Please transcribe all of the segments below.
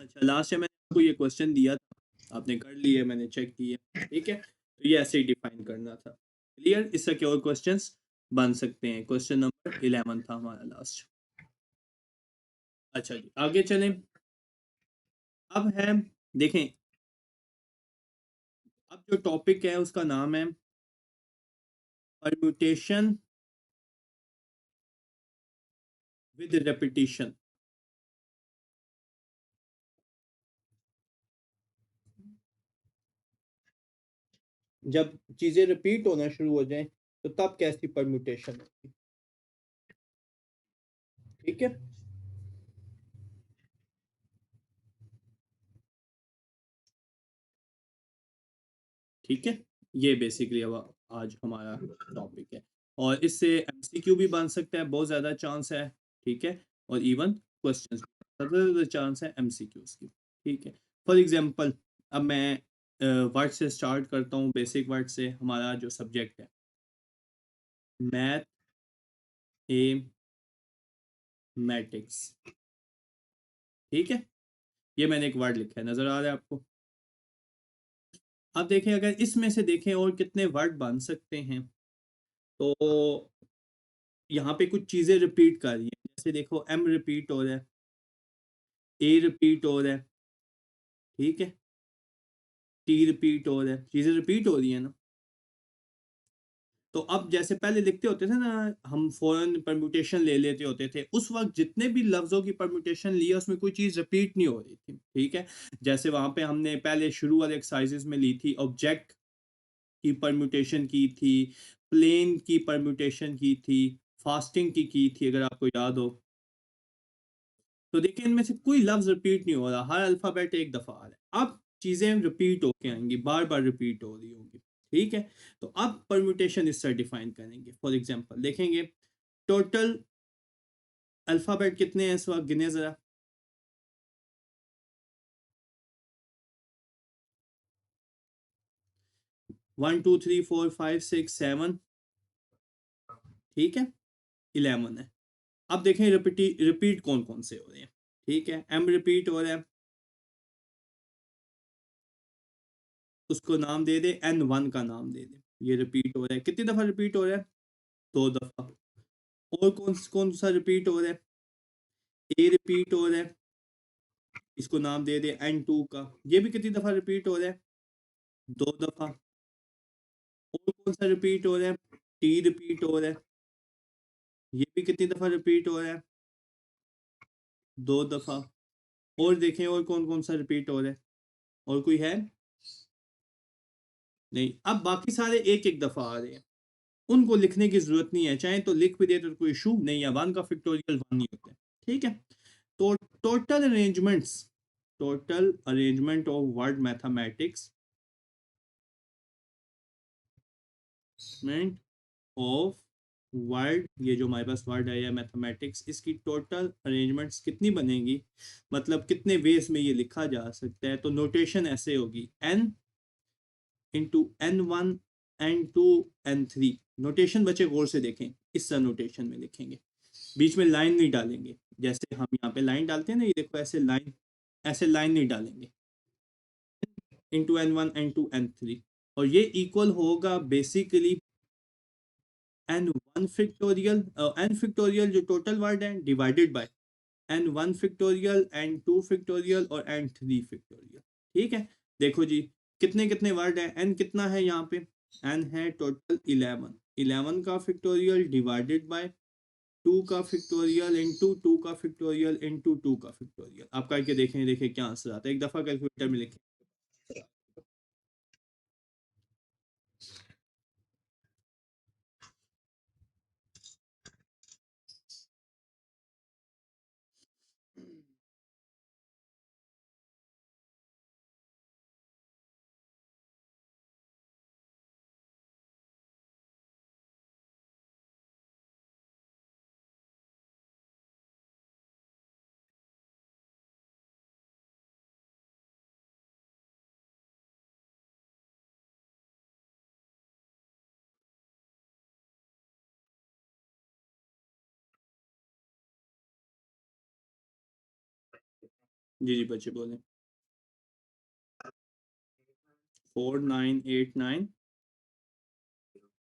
अच्छा, last time मैंने आपको ये क्वेश्चन दिया था, आपने कर लिए, मैंने चेक किए, ठीक है। तो ये ऐसे ही डिफाइन करना था। क्लियर? इससे क्या और क्वेश्चंस बन सकते हैं। क्वेश्चन नंबर 11 था हमारा लास्ट। अच्छा जी, आगे चलें। अब है, देखें, अब जो टॉपिक है उसका नाम है परम्यूटेशन विद रेपिटेशन। जब चीजें रिपीट होना शुरू हो जाएं तो तब कैसी परम्यूटेशन होगी। ठीक है। ठीक है, ये बेसिकली अब आज हमारा टॉपिक है। और इससे एमसीक्यू भी बन सकता है, बहुत ज़्यादा चांस है। ठीक है, और इवन क्वेश्चन ज़्यादा चांस है एमसीक्यूज की। ठीक है, फॉर एग्जांपल अब मैं वर्ड से स्टार्ट करता हूँ, बेसिक वर्ड से। हमारा जो सब्जेक्ट है मैथ ए मैटिक्स। ठीक है, ये मैंने एक वर्ड लिखा है, नज़र आ रहा है आपको। अब देखें, अगर इसमें से देखें और कितने वर्ड बन सकते हैं, तो यहाँ पे कुछ चीज़ें रिपीट कर रही हैं। जैसे देखो, एम रिपीट हो रहा है, ए रिपीट हो रहा है, ठीक है, टी रिपीट हो रहा है, चीज़ें रिपीट हो रही है ना। तो अब जैसे पहले लिखते होते थे ना, हम फौरन परम्यूटेशन ले लेते होते थे, उस वक्त जितने भी लफ्ज़ों की परम्यूटेशन लिया उसमें कोई चीज़ रिपीट नहीं हो रही थी। ठीक है, जैसे वहाँ पे हमने पहले शुरू वाले एक्सरसाइजेस में ली थी, ऑब्जेक्ट की परम्यूटेशन की थी, प्लेन की परम्यूटेशन की थी, फास्टिंग की थी, अगर आपको याद हो। तो देखिए, इनमें से कोई लफ्ज रिपीट नहीं हो रहा, हर अल्फाबेट एक दफा आ रहा है। अब चीजें रिपीट होके आएंगी, बार बार रिपीट हो रही होंगी। ठीक है, तो अब परम्यूटेशन इससे डिफाइन करेंगे। फॉर एग्जांपल देखेंगे, टोटल अल्फाबेट कितने हैं इस वक्त, गिने जरा। 1 2 3 4 5 6 7। ठीक है, 11 है। अब देखें रिपीट कौन कौन से हो रहे हैं। ठीक है, एम रिपीट हो रहा है, उसको नाम दे दे, N1 का नाम दे दे। ये रिपीट हो रहा है, कितनी दफा रिपीट हो रहा है, 2 दफा। और कौन कौन सा रिपीट हो रहा है, ए रिपीट हो रहा है, इसको नाम दे दे N2 का। ये भी कितनी दफा रिपीट हो रहा है, 2 दफा। और कौन सा रिपीट हो रहा है, टी रिपीट हो रहा है, ये भी कितनी दफा रिपीट हो रहा है, 2 दफा। और देखें और कौन कौन सा रिपीट हो रहा है, और कोई है नहीं। अब बाकी सारे एक एक दफा आ रहे हैं, उनको लिखने की जरूरत नहीं है, चाहे तो लिख भी दे तो कोई इशू नहीं है, 1 का फैक्टोरियल 1 ही होता है। ठीक है, तो total arrangement of word mathematics of word, ये जो हमारे पास वर्ड है या मैथमेटिक्स, इसकी टोटल अरेंजमेंट्स कितनी बनेगी, मतलब कितने वेज में ये लिखा जा सकता है। तो नोटेशन ऐसे होगी, n into N1 N2 N3। Notation बच्चे गौर से देखें, इस तरह नोटेशन में लिखेंगे, बीच में लाइन नहीं डालेंगे। जैसे हम यहाँ पे लाइन डालते हैं ना, ये देखो ऐसे लाइन नहीं डालेंगे। इंटू N1 N2 N3, और ये इक्वल होगा basically N1 factorial, N factorial जो टोटल वर्ड है, divided by N1 factorial, N2 factorial और N3 फैक्टोरियल। ठीक है, देखो जी, कितने कितने वर्ड है, N कितना है यहाँ पे, N है टोटल 11। 11 का फैक्टोरियल डिवाइडेड बाय 2 का फैक्टोरियल इंटू 2 का फैक्टोरियल इंटू 2 का फैक्टोरियल। आप करके देखें, देखें क्या आंसर आता है, एक दफा कैलकुलेटर में लिखें। जी जी बच्चे बोले। 4989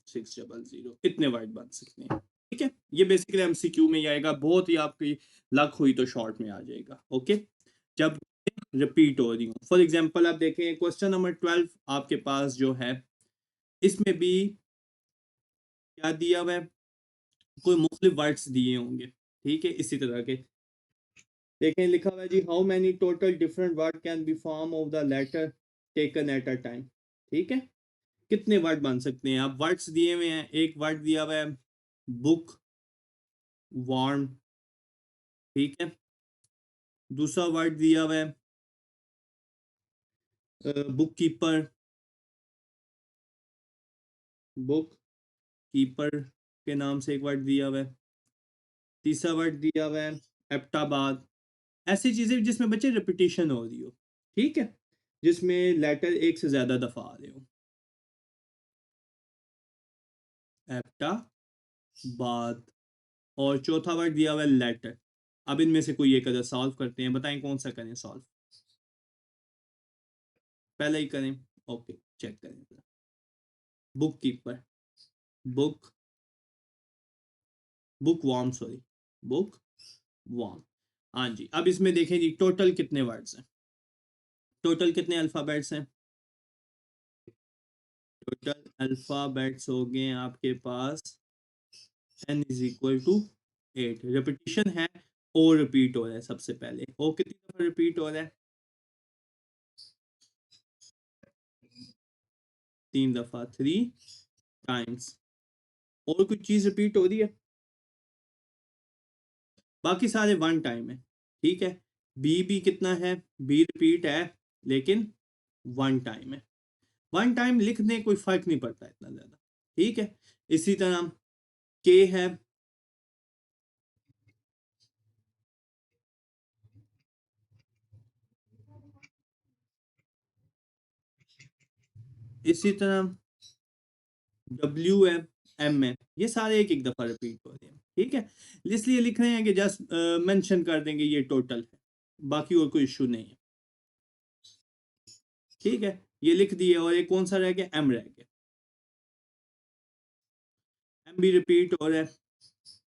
600, इतने वर्ड बन सकते हैं। ठीक है, ये बेसिकली एमसीक्यू में ही आएगा, बहुत ही आपकी लक हुई तो शॉर्ट में आ जाएगा। ओके, जब रिपीट हो रही हो, फॉर एग्जांपल आप देखें क्वेश्चन नंबर 12 आपके पास जो है, इसमें भी क्या दिया हुआ है, कोई मुख्तलिफ वर्ड्स दिए होंगे। ठीक है, इसी तरह के देखें, लिखा हुआ है जी, how many total different word can be form of the letter taken at a time. ठीक है, कितने वर्ड बन सकते हैं। आप वर्ड्स दिए हुए हैं, एक वर्ड दिया हुआ है बुक वार्म। ठीक है, दूसरा वर्ड दिया हुआ है बुक कीपर, बुक कीपर के नाम से एक वर्ड दिया हुआ है। तीसरा वर्ड दिया हुआ है एप्टाबाद। ऐसी चीजें जिसमें बच्चे रिपीटिशन हो रही हो। ठीक है, जिसमें लेटर एक से ज्यादा दफा आ रहे हो। एप्टाबाद। और चौथा वर्ड दिया हुआ है लेटर। अब इनमें से कोई एक अगर सॉल्व करते हैं, बताएं कौन सा करें सॉल्व। पहले ही करें। ओके, चेक करें। Bookkeeper, book bookworm, sorry, bookworm. हाँ जी, अब इसमें देखें जी टोटल कितने वर्ड्स हैं, टोटल कितने अल्फाबेट्स हैं। टोटल अल्फाबेट्स हो गए आपके पास n is equal to 8। Repetition है, ओ रिपीट हो रहा है सबसे पहले। ओ कितनी दफा रिपीट हो रहा है, 3 दफा, 3 टाइम्स। और कुछ चीज रिपीट हो रही है, बाकी सारे 1 टाइम है। ठीक है, बी भी कितना है, बी रिपीट है लेकिन 1 टाइम है। 1 टाइम लिखने कोई फर्क नहीं पड़ता इतना ज्यादा। ठीक है, इसी तरह के है, इसी तरह डब्ल्यू है, एम है, ये सारे एक एक दफा रिपीट हो रहे हैं। ठीक है, इसलिए लिख रहे हैं कि जस्ट मेंशन कर देंगे ये टोटल है, बाकी और कोई इशू नहीं है। ठीक है, ये लिख दिए, और ये कौन सा रह गया, एम रह गया। एम भी रिपीट हो रहा है,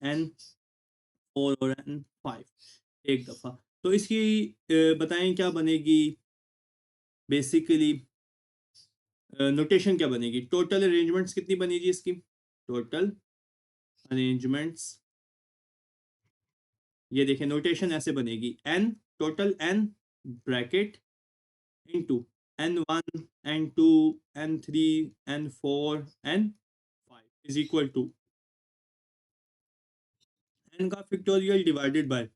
एन 4 और एन 5 एक दफा। तो इसकी बताएं क्या बनेगी, बेसिकली नोटेशन क्या बनेगी, टोटल अरेंजमेंट्स कितनी बनेगी इसकी। टोटल अरेंजमेंट्स, ये देखें नोटेशन ऐसे बनेगी, N, total N bracket into n1 n2 n3 n4 n5 is equal to n का फैक्टोरियल डिवाइडेड बाय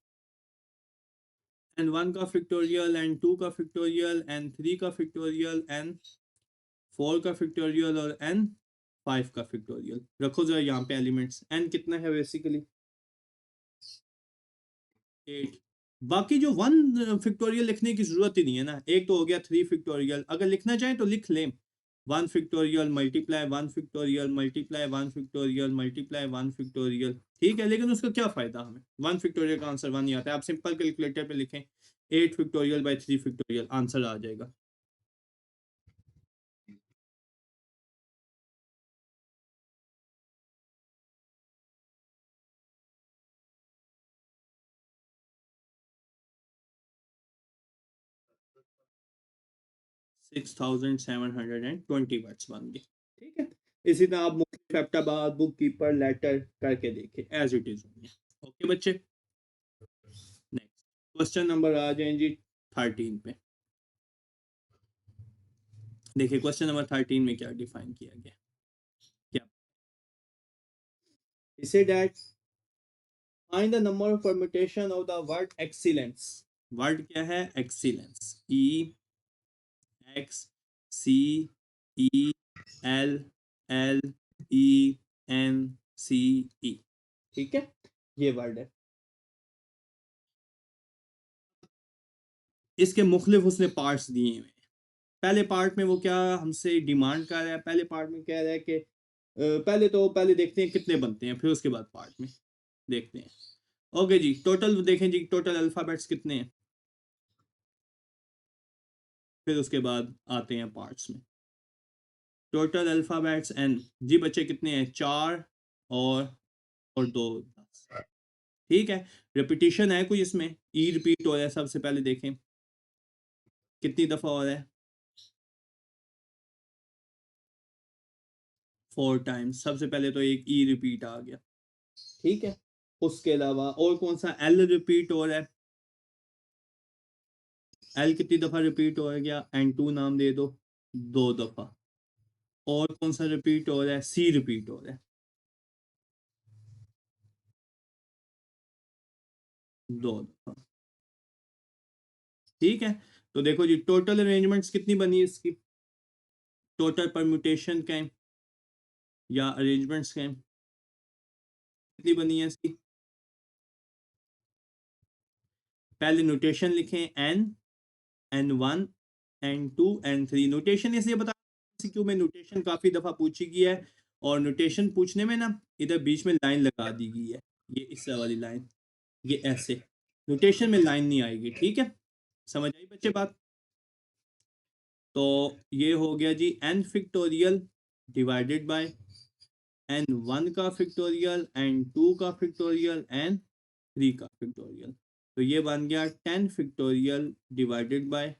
n1 का फैक्टोरियल, n2 का फैक्टोरियल, n3 का फैक्टोरियल, n4 का फैक्टोरियल और n5 का फैक्टोरियल। रखो जरा यहाँ पे एलिमेंट्स, n कितना है बेसिकली 8। बाकी जो 1 फैक्टोरियल लिखने की जरूरत ही नहीं है ना, एक तो हो गया 3 फैक्टोरियल, अगर लिखना चाहें तो लिख लें 1 factorial multiply 1 factorial multiply 1 factorial multiply 1 factorial. ठीक है, लेकिन उसका क्या फायदा, हमें 1 फैक्टोरियल का आंसर 1 ही आता है। आप सिंपल कैलकुलेटर पे लिखें 8 फैक्टोरियल बाई 3 फैक्टोरियल, आंसर आ जाएगा। 6720 वर्ड्स बन गए। ठीक है, इसी तरह आप मुख्य फैक्टाबाद बुक कीपर लेटर करके देखें, एज इट इज। ओके बच्चे, नेक्स्ट क्वेश्चन नंबर आ जाए जी 13 पे। देखिए क्वेश्चन नंबर 13 में क्या डिफाइन किया गया, क्या इसे that find the number of permutation of the word excellence. Word क्या है, excellence, E X C E L L E N C E. ठीक है, ये वर्ड है। इसके मुख्तलिफ उसने पार्ट्स दिए हुए हैं। पहले पार्ट में वो क्या हमसे डिमांड कर रहा है, पहले पार्ट में कह रहा है कि पहले देखते हैं कितने बनते हैं, फिर उसके बाद पार्ट में देखते हैं। ओके जी, टोटल देखें जी, टोटल अल्फाबेट्स कितने हैं। फिर उसके बाद आते हैं पार्ट्स में। टोटल अल्फ़ाबेट्स एन, जी बच्चे कितने हैं, 4 और 2 10। ठीक है, रिपीटिशन है कोई इसमें, ई रिपीट हो रहा है, सबसे पहले देखें कितनी दफ़ा हो रहा है, 4 टाइम्स। सबसे पहले तो एक ई रिपीट आ गया। ठीक है, उसके अलावा और कौन सा, एल रिपीट हो रहा है, एल कितनी दफ़ा रिपीट हो गया, एंड टू नाम दे दो, 2 दफ़ा। और कौन सा रिपीट हो रहा है, सी रिपीट हो रहा है, 2 दफ़ा। ठीक है, तो देखो जी टोटल अरेंजमेंट्स कितनी बनी है इसकी, टोटल परम्यूटेशन का या अरेंजमेंट्स का कितनी बनी है इसकी। पहले नोटेशन लिखें, N1 N2 N3। नोटेशन इसलिए बता, क्यों में नोटेशन काफी दफा पूछी गई है, और नोटेशन पूछने में ना इधर बीच में लाइन लगा दी गई है, ये इस वाली लाइन, ये ऐसे, नोटेशन में लाइन नहीं आएगी। ठीक है, समझ आई बच्चे बात। तो ये हो गया जी n factorial divided by n1 का फिक्टोरियल, n2 का फिक्टोरियल, n3 का फिक्टोरियल। तो ये बन गया 10 factorial divided by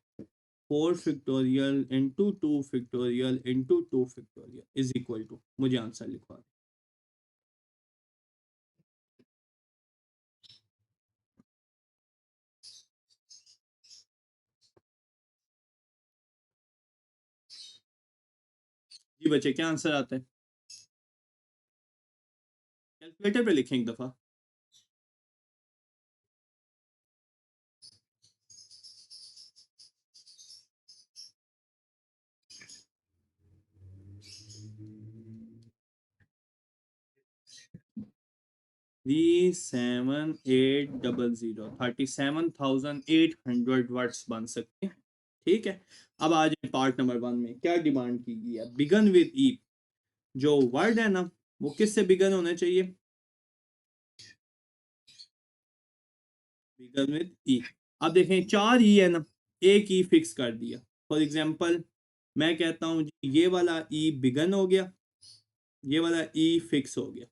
4 factorial into 2 factorial into 2 factorial is equal to, मुझे आंसर लिखवा दें। जी बच्चे क्या आंसर आता है, कैलकुलेटर पे लिखें एक दफा। 37800, 37,800 वर्ड्स बन सकते हैं। ठीक है, अब आ जाए पार्ट नंबर 1 में, क्या डिमांड की गई है, बिगन विद ई। जो वर्ड है ना वो किससे बिगन होना चाहिए, बिगन विद ई। अब देखें 4 ई है ना, एक ई फिक्स कर दिया। फॉर एग्जांपल मैं कहता हूं जी ये वाला ई बिगन हो गया, ये वाला ई फिक्स हो गया।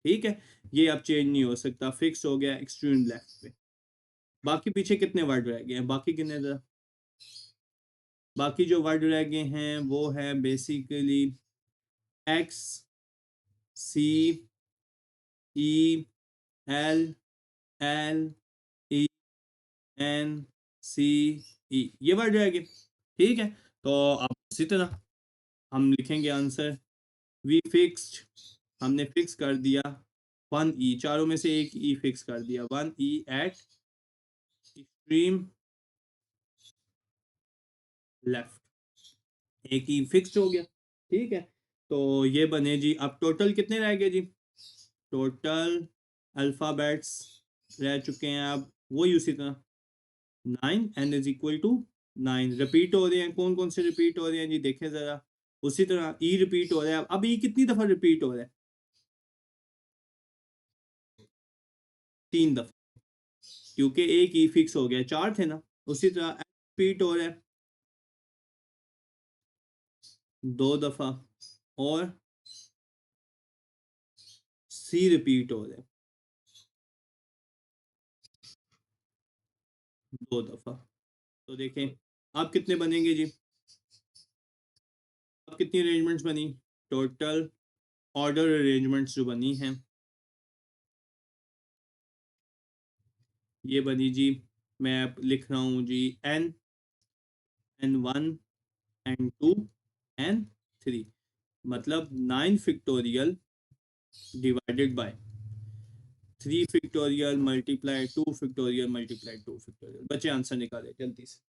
ठीक है, ये अब चेंज नहीं हो सकता, फिक्स हो गया एक्सट्रीम लेफ्ट पे। बाकी पीछे कितने वर्ड रह गए हैं, बाकी कितने जरा, बाकी जो वर्ड रह गए हैं वो है basically x, C, E, L, L, E, N, C, ई, ये वर्ड रह गए। ठीक है, तो अब इसी तरह हम लिखेंगे आंसर, वी फिक्स्ड, हमने फिक्स कर दिया 1 ई, चारों में से एक ई फिक्स कर दिया, 1 ई एट एक्सट्रीम लेफ्ट, एक ही फिक्स्ड हो गया। ठीक है, तो ये बने जी, अब टोटल कितने रह गए जी, टोटल अल्फ़ाबेट्स रह चुके हैं अब वही उसी तरह 9, n is equal to 9। Repeat हो रहे हैं, कौन कौन से रिपीट हो रहे हैं जी, देखें ज़रा, उसी तरह ई रिपीट हो रहा है। अब ई कितनी दफ़ा रिपीट हो रहा है, 3 दफ़ा, क्योंकि एक ई फिक्स हो गया, 4 थे ना। उसी तरह रिपीट हो रहा है 2 दफ़ा, और सी रिपीट हो रहा है 2 दफ़ा। तो देखें अब कितने बनेंगे जी, अब कितनी अरेंजमेंट्स बनी, टोटल ऑर्डर अरेंजमेंट्स जो बनी हैं ये बनी जी, मैं अब लिख रहा हूँ जी, n1 n2 n3, मतलब 9 factorial divided bye 3 factorial multiply 2 factorial multiply 2 factorial. बच्चे आंसर निकाले जल्दी से।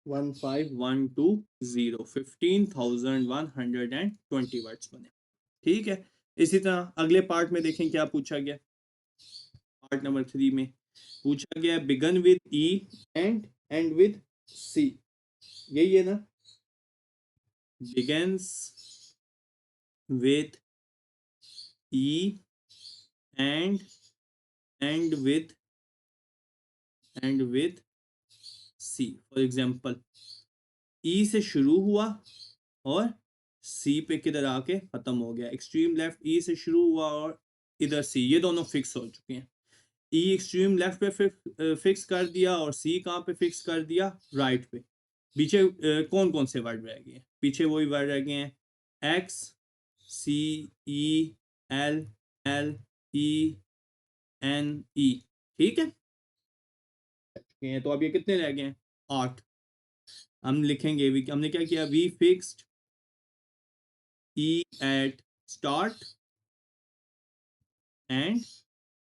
15120, 15,120 वर्ड्स बने। ठीक है, इसी तरह अगले पार्ट में देखें क्या पूछा गया। पार्ट नंबर 3 में पूछा गया begin with E end with C, यही है ना? Begins with E and end with C. For example E से शुरू हुआ और सी पे किधर आके खत्म हो गया। एक्सट्रीम लेफ्ट ई से शुरू हुआ और इधर सी, ये दोनों फिक्स हो चुके हैं। ई एक्सट्रीम लेफ्ट पे फिक्स कर दिया और सी कहाँ पे फिक्स कर दिया? राइट पे। पीछे कौन कौन से वर्ड रह गए हैं? पीछे वही वर्ड रह गए हैं, x, C, E, L, L, E, N, ई। ठीक है, तो अब ये कितने रह गए हैं? 8। हम लिखेंगे हमने क्या किया? We fixed E at start and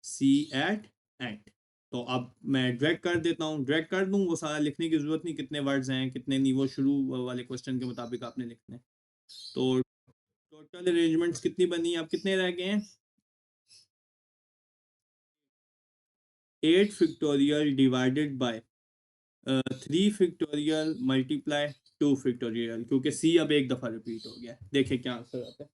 C at end. तो अब मैं ड्रैग कर देता हूँ, ड्रैग कर दूँ, वो सारा लिखने की जरूरत नहीं, कितने वर्ड्स हैं कितने नहीं, वो शुरू वाले क्वेश्चन के मुताबिक आपने लिखने हैं। तो टोटल अरेंजमेंट्स कितनी बनी? अब कितने रह गए हैं? 8 factorial divided bye 3 factorial multiply 2 factorial, क्योंकि सी अब एक दफा रिपीट हो गया। देखें क्या आंसर आता है।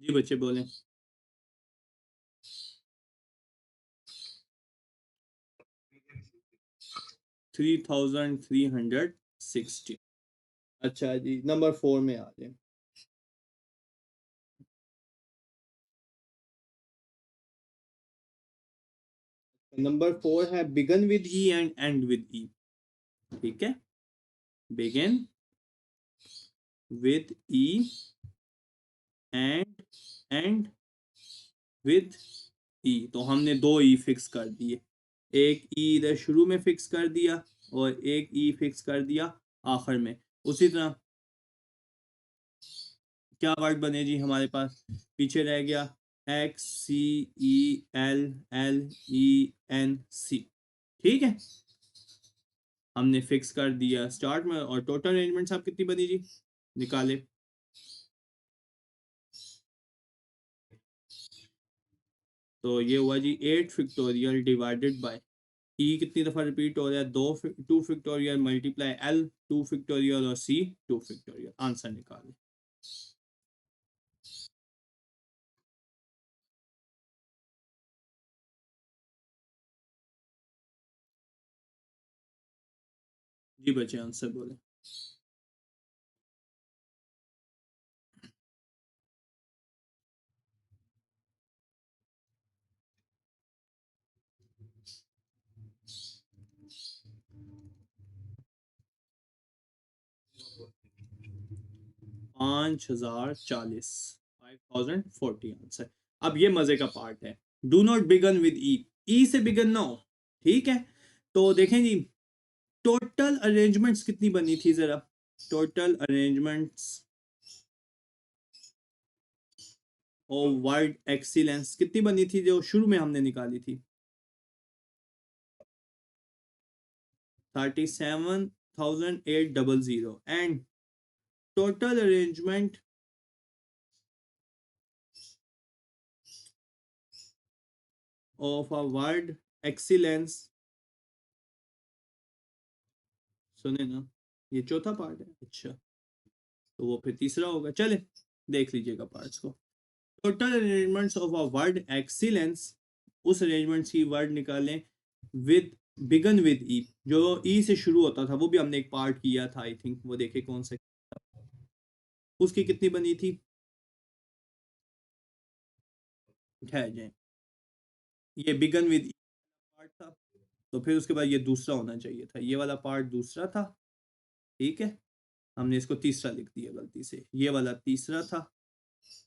जी बच्चे बोलें। 3360। अच्छा जी, नंबर 4 में आ जाए। नंबर 4 है begin with E and end with E. ठीक है, begin with E end with E. तो हमने 2 ई फिक्स कर दिए, एक ई इधर शुरू में फिक्स कर दिया और एक ई फिक्स कर दिया आखिर में। उसी तरह क्या वर्ड बने जी हमारे पास? पीछे रह गया x, C, E, L, L, E, N, सी। ठीक है, हमने फिक्स कर दिया स्टार्ट में। और टोटल अरेंजमेंट्स आप कितनी बनी जी? निकाले। तो ये हुआ जी 8 फैक्टोरियल डिवाइडेड बाय ई कितनी दफ़ा रिपीट हो रहा है? 2 फैक्टोरियल मल्टीप्लाई एल 2 फैक्टोरियल और सी 2 फैक्टोरियल। आंसर निकालें। जी बच्चे आंसर बोले। 5040, 5040 आंसर। अब ये मजे का पार्ट है, डू नॉट बिगन विद ई, ई से बिगन ना हो। ठीक है, तो देखें जी टोटल अरेंजमेंट्स कितनी बनी थी जरा? टोटल अरेंजमेंट्स और वर्ड एक्सीलेंस कितनी बनी थी जो शुरू में हमने निकाली थी? 37,800 and total arrangement of a word excellence. सुने ना, ये चौथा पार्ट है। अच्छा, तो वो फिर तीसरा होगा। चले देख लीजिएगा पार्ट्स को। Total arrangements of a word excellence, उस अरेंजमेंट्स की वर्ड निकालें विद बिगन विद ई, जो ई से शुरू होता था। वो भी हमने एक पार्ट किया था आई थिंक, वो देखे कौन सा। उसकी कितनी बनी थी? ठहर जाए, ये बिगन विद ई पार्ट था, तो फिर उसके बाद ये दूसरा होना चाहिए था, ये वाला पार्ट दूसरा था। ठीक है, हमने इसको तीसरा लिख दिया गलती से, ये वाला तीसरा था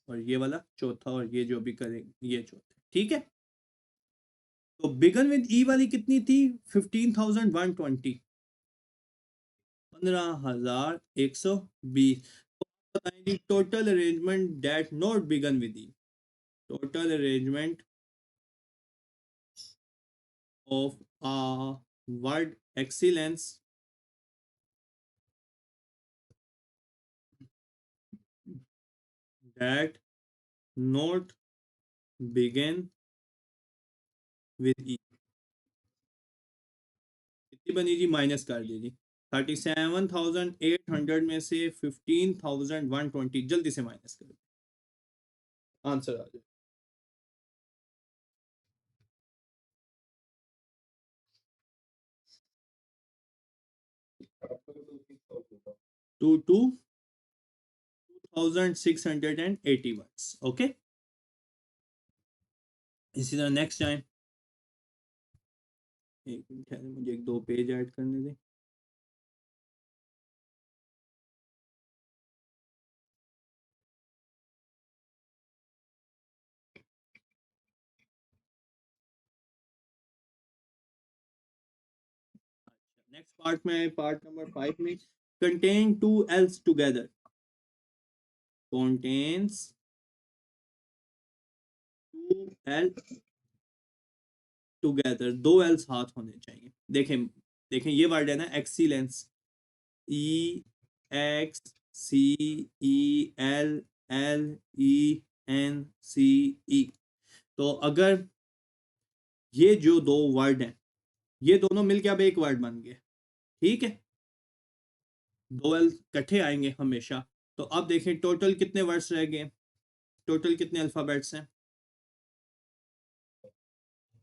और ये वाला चौथा, और ये जो भी करेंगे ये चौथा। ठीक है, तो बिगन विद ई वाली कितनी थी? 15,120, 15,120। बताएं जी total arrangement that not begin with E. Total arrangement of a word excellence that not begin with E। कितनी बनी जी, माइनस कर दीजिए। 37,800 में से 15,120 जल्दी से माइनस करो, आंसर आ जाए। 2,680 वर्ड्स। ओके, इसी तरह नेक्स्ट टाइम, एक मिनट है, मुझे एक दो पेज ऐड करने दें। नेक्स्ट पार्ट में, पार्ट नंबर 5 में, contain two Ls together, contains two L together, दो एल साथ होने चाहिए। देखें देखें, ये वर्ड है ना excellence, E X C E L L E N C E. तो अगर ये जो दो वर्ड हैं, ये दोनों मिलके अब एक वर्ड बन गए, ठीक है, दो एल इकट्ठे आएंगे हमेशा। तो अब देखें टोटल कितने वर्ड्स रह गए, टोटल कितने अल्फाबेट्स हैं,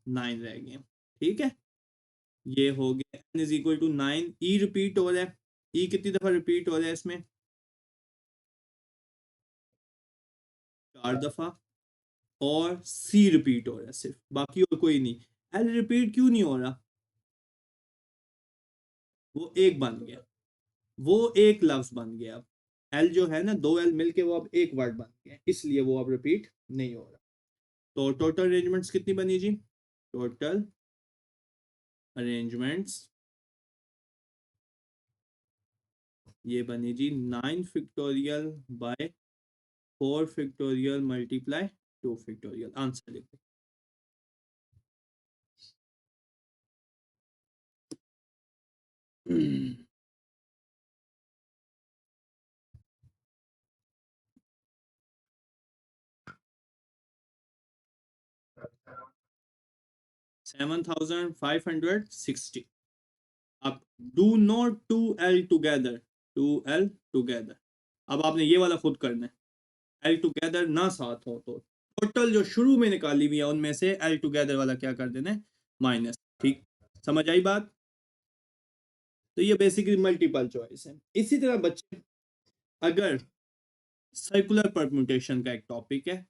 9 रह गए, ठीक है। ये हो गया n is equal to 9। E repeat हो रहा है, ई कितनी दफा रिपीट हो रहा है इसमें, 4 दफा। और सी रिपीट हो रहा है सिर्फ, बाकी और कोई नहीं। एल रिपीट क्यों नहीं हो रहा, वो एक बन गया, वो एक लफ्ज बन गया। अब एल जो है ना, दो एल मिलके वो अब एक वर्ड बन गया, इसलिए वो अब रिपीट नहीं हो रहा। तो टोटल अरेंजमेंट्स कितनी बनी जी, टोटल अरेंजमेंट्स ये बनी जी 9 factorial by 4 factorial multiply 2 factorial. Answer देखो, 7,560। अब do not two L together, two L together. अब आपने ये वाला खुद करना है, एल टूगेदर ना साथ हो तो टोटल जो शुरू में निकाली हुई है उनमें से एल टूगेदर वाला क्या कर देना है, माइनस। ठीक, समझ आई बात। तो ये बेसिकली मल्टीपल चॉइस है। इसी तरह बच्चे, अगर सर्कुलर परम्यूटेशन का एक टॉपिक है,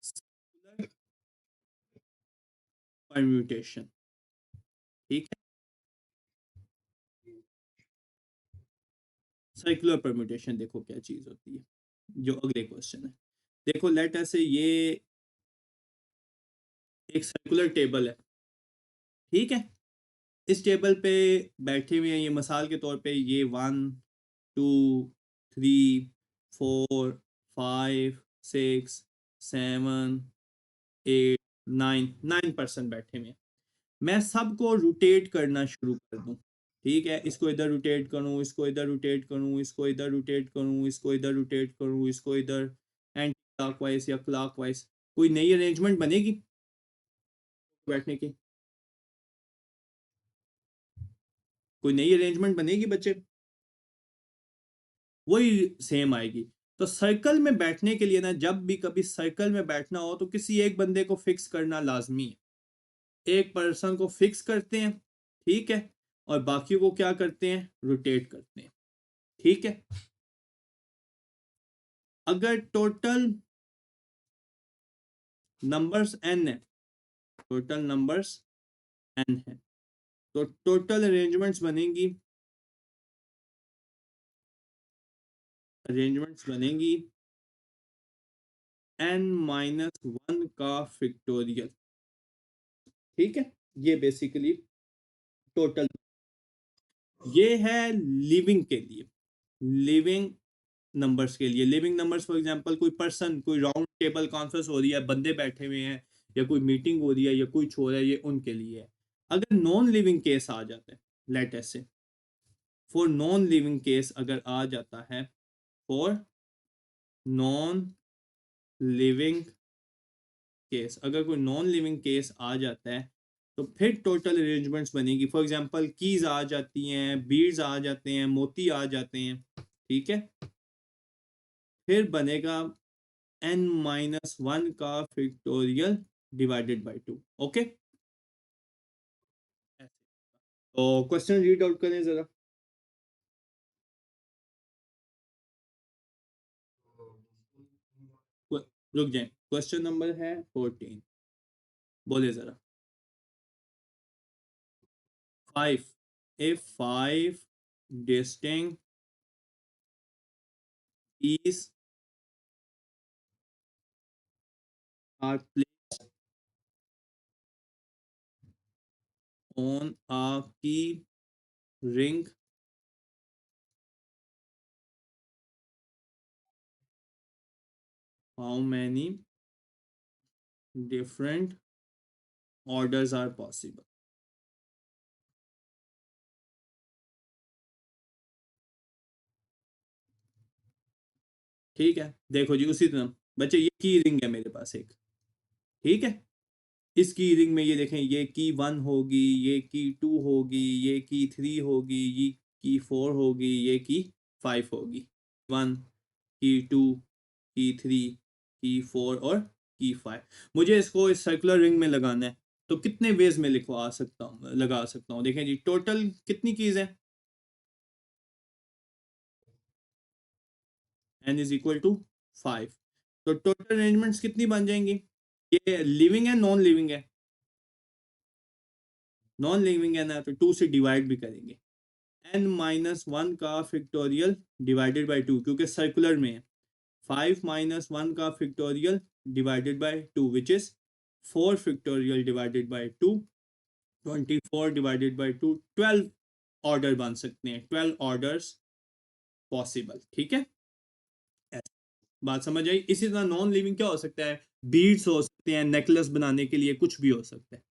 सर्कुलर परम्यूटेशन, ठीक है, सर्कुलर परम्यूटेशन देखो क्या चीज होती है, जो अगले क्वेश्चन है। देखो लेट अस से ये एक सर्कुलर टेबल है, ठीक है। इस टेबल पे बैठे हुए हैं, ये मिसाल के तौर पे ये 1 2 3 4 5 6 7 8 9 पर्सन बैठे हुए हैं। मैं सबको रोटेट करना शुरू कर दूं, ठीक है, इसको इधर रोटेट करूं, इसको इधर रोटेट करूं, इसको इधर रोटेट करूं, इसको इधर रोटेट करूं, इसको इधर, एंटी क्लॉकवाइज या क्लॉकवाइज, कोई नई अरेंजमेंट बनेगी बैठने की, कोई नई अरेंजमेंट बनेगी बच्चे, वही सेम आएगी। तो सर्कल में बैठने के लिए ना, जब भी कभी सर्कल में बैठना हो तो किसी एक बंदे को फिक्स करना लाजमी है, एक पर्सन को फिक्स करते हैं, ठीक है, और बाकी को क्या करते हैं, रोटेट करते हैं, ठीक है। अगर टोटल नंबर्स n है, टोटल नंबर्स n है, तो टोटल अरेंजमेंट्स बनेंगी, अरेंजमेंट्स बनेंगी n-1 का फैक्टोरियल, ठीक है। ये बेसिकली टोटल, ये है लिविंग के लिए, लिविंग नंबर्स के लिए। लिविंग नंबर्स फॉर एग्जांपल कोई पर्सन, कोई राउंड टेबल कॉन्फ्रेंस हो रही है, बंदे बैठे हुए हैं, या कोई मीटिंग हो रही है, या कोई छोर है, ये उनके लिए है। अगर नॉन लिविंग केस आ जाता है, लेट अस से फॉर नॉन लिविंग केस अगर आ जाता है, फॉर नॉन लिविंग केस, अगर कोई नॉन लिविंग केस आ जाता है, तो फिर टोटल अरेंजमेंट्स बनेगी। फॉर एग्जांपल कीज आ जाती हैं, बीड्स आ जाते हैं, मोती आ जाते हैं, ठीक है। फिर बनेगा n-1 का फैक्टोरियल डिवाइडेड बाय 2। ओके, तो क्वेश्चन रीड आउट करें जरा। रुक जाए, क्वेश्चन नंबर है 14, बोले जरा। 5, if 5 distinct keys are placed on a key ring, how many different orders are possible? ठीक है, देखो जी, उसी तरह बच्चे ये की रिंग है मेरे पास एक, ठीक है। इस की रिंग में ये देखें, ये की 1 होगी, ये की 2 होगी, ये की 3 होगी, ये की 4 होगी, ये की 5 होगी। 1, की 2, की 3, की 4 और की 5। मुझे इसको इस सर्कुलर रिंग में लगाना है, तो कितने वेज में लिखवा सकता हूँ, लगा सकता हूँ। देखें जी, टोटल कितनी कीज है, n इज इक्वल टू 5। तो टोटल अरेंजमेंट्स कितनी बन जाएंगी? ये लिविंग है, नॉन लिविंग है? नॉन लिविंग है ना, तो 2 से डिवाइड भी करेंगे। n-1 का फैक्टोरियल डिवाइडेड बाय 2, क्योंकि सर्कुलर में है। 5-1 का factorial divided bye 2 which is 4 factorial divided bye 2, 24 divided by 2, 12 order बन सकते हैं, 12 ऑर्डर्स पॉसिबल, ठीक है। बात समझ आई? इसी तरह नॉन लिविंग क्या हो सकता है? बीड्स हो सकते हैं, नेकलेस बनाने के लिए कुछ भी हो सकता है।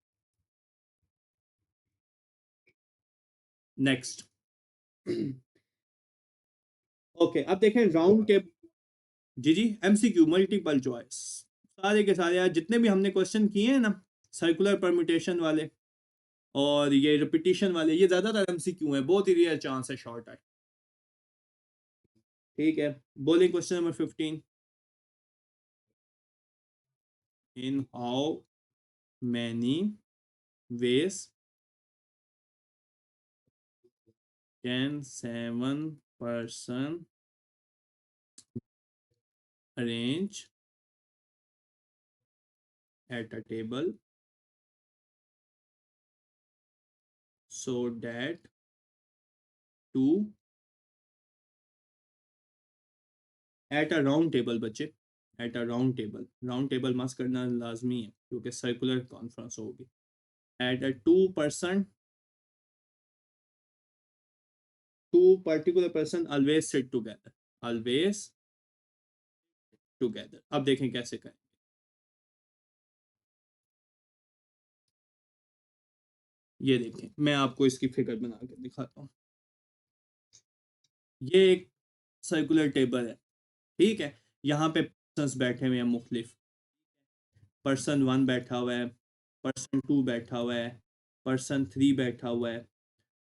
नेक्स्ट। ओके, अब देखें राउंड टेबल। जी जी, एमसीक्यू, मल्टीपल चॉइस, सारे के सारे आज जितने भी हमने क्वेश्चन किए हैं ना, सर्कुलर परम्यूटेशन वाले और ये रिपीटिशन वाले, ये ज्यादातर एमसीक्यू है, बहुत ही रेयर चांस है शॉर्ट आए। ठीक है, बोलिए question number 15। In how many ways can 7 person arrange at a table so that two at a round table? बच्चे, at a round table, round table मस्त करना लाजमी है क्योंकि सर्कुलर कॉन्फ्रेंस होगी। At a 2 person, 2 particular person always sit together, always together। अब देखें कैसे करें। ये देखें, मैं आपको इसकी फिगर बना के दिखाता हूँ। ये एक सर्कुलर टेबल है, ठीक है। यहाँ पे पर्सन्स बैठे हुए हैं मुख्तलिफ। पर्सन 1 बैठा हुआ है, पर्सन 2 बैठा हुआ है, पर्सन 3 बैठा हुआ है,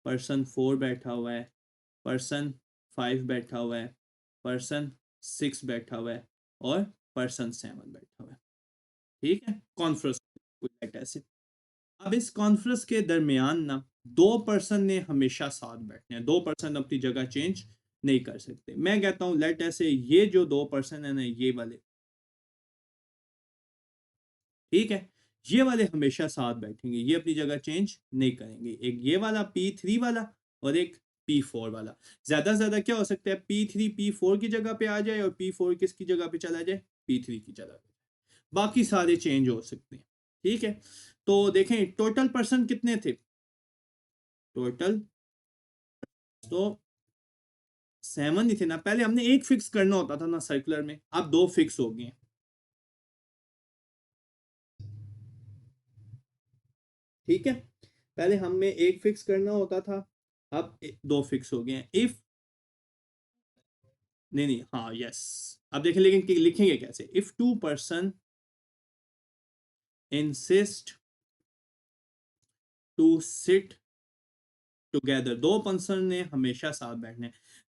पर्सन 4 बैठा हुआ है, पर्सन 5 बैठा हुआ है, पर्सन 6 बैठा हुआ है, और पर्सन 7 बैठा हुआ है, ठीक है। कॉन्फ्रेंस ऐसे। अब इस कॉन्फ्रेंस के दरमियान ना 2 पर्सन ने हमेशा साथ बैठने हैं, 2 पर्सन अपनी जगह चेंज नहीं कर सकते। मैं कहता हूँ लेट ऐसे, ये जो 2 पर्सन है ना, ये वाले, ठीक है, ये वाले हमेशा साथ बैठेंगे, ये अपनी जगह चेंज नहीं करेंगे। एक ये वाला P3 वाला, और एक P4 वाला। ज्यादा से ज्यादा क्या हो सकता है, P3 P4 की जगह पे आ जाए, और P4 किसकी जगह पे चला जाए, P3 की जगह पे। बाकी सारे चेंज हो सकते हैं, ठीक है। तो देखें टोटल पर्सन कितने थे, टोटल तो 7 ही थे ना, पहले हमने एक फिक्स करना होता था ना सर्कुलर में, अब 2 फिक्स हो गए। ठीक है, पहले हमें एक फिक्स करना होता था, अब 2 फिक्स हो गए हैं। इफ, नहीं नहीं, हाँ यस, अब देखें लेकिन लिखेंगे कैसे। If 2 person insist to sit together, 2 person ने हमेशा साथ बैठने,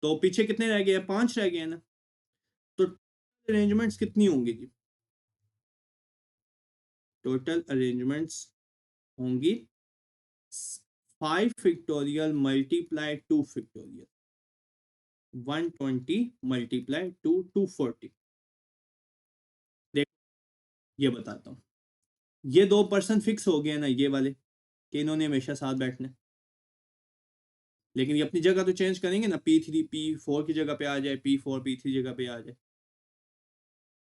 तो पीछे कितने रह गए हैं, 5 रह गए हैं ना, तो अरेंजमेंट्स कितनी होंगी जी, टोटल अरेंजमेंट्स होंगी 5 फैक्टोरियल मल्टीप्लाई 2 फैक्टोरियल, 120 मल्टीप्लाई 240। देखो ये बताता हूँ, ये 2 पर्सन फिक्स हो गए ना ये वाले, कि इन्होंने हमेशा साथ बैठना है, लेकिन ये अपनी जगह तो चेंज करेंगे ना, P3 P4 की जगह पे आ जाए, P4 P3 जगह पे आ जाए।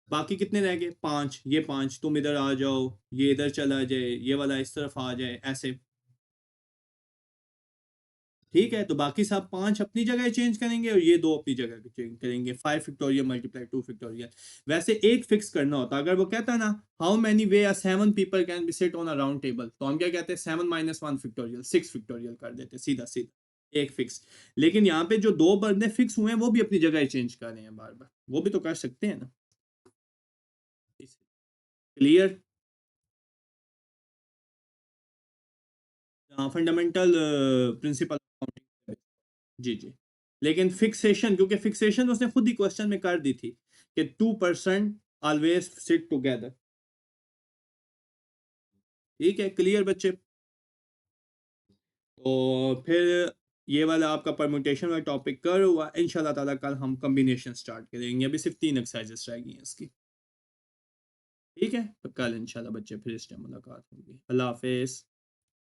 बाकी कितने रह गए, 5, ये 5 तुम इधर आ जाओ, ये इधर चला जाए, ये वाला इस तरफ आ जाए, ऐसे। ठीक है, तो बाकी सब 5 अपनी जगह चेंज करेंगे और ये 2 अपनी जगह चेंज करेंगे, 5 फैक्टोरियल मल्टीप्लाई 2 फैक्टोरियल। वैसे एक फिक्स करना होता, अगर वो कहता है ना how many way are 7 people can be sit on a round table, तो हम क्या कहते हैं, 7 - 1 फैक्टोरियल, 6 फैक्टोरियल कर देते, सीधा सीधा एक फिक्स। लेकिन यहाँ पे जो 2 बंदे फिक्स हुए हैं वो भी अपनी जगह चेंज कर रहे हैं बार बार, वो भी तो कर सकते हैं ना। Clear, fundamental principle. जी जी, लेकिन फिक्सेशन, क्योंकि फिक्सेशन उसने खुद ही क्वेश्चन में कर दी थी कि 2 पर्सन ऑलवेज सिट टुगेदर। ठीक है, क्लियर बच्चे। तो फिर ये वाला आपका परम्यूटेशन वाला टॉपिक कर हुआ, इंशाल्लाह ताला कल हम कॉम्बिनेशन स्टार्ट करेंगे, अभी सिर्फ 3 एक्सरसाइजेस रह गई हैं इसकी। ठीक है, तो कल इंशाल्लाह बच्चे फिर इस टाइम मुलाकात होगी। अल्लाह हाफिज।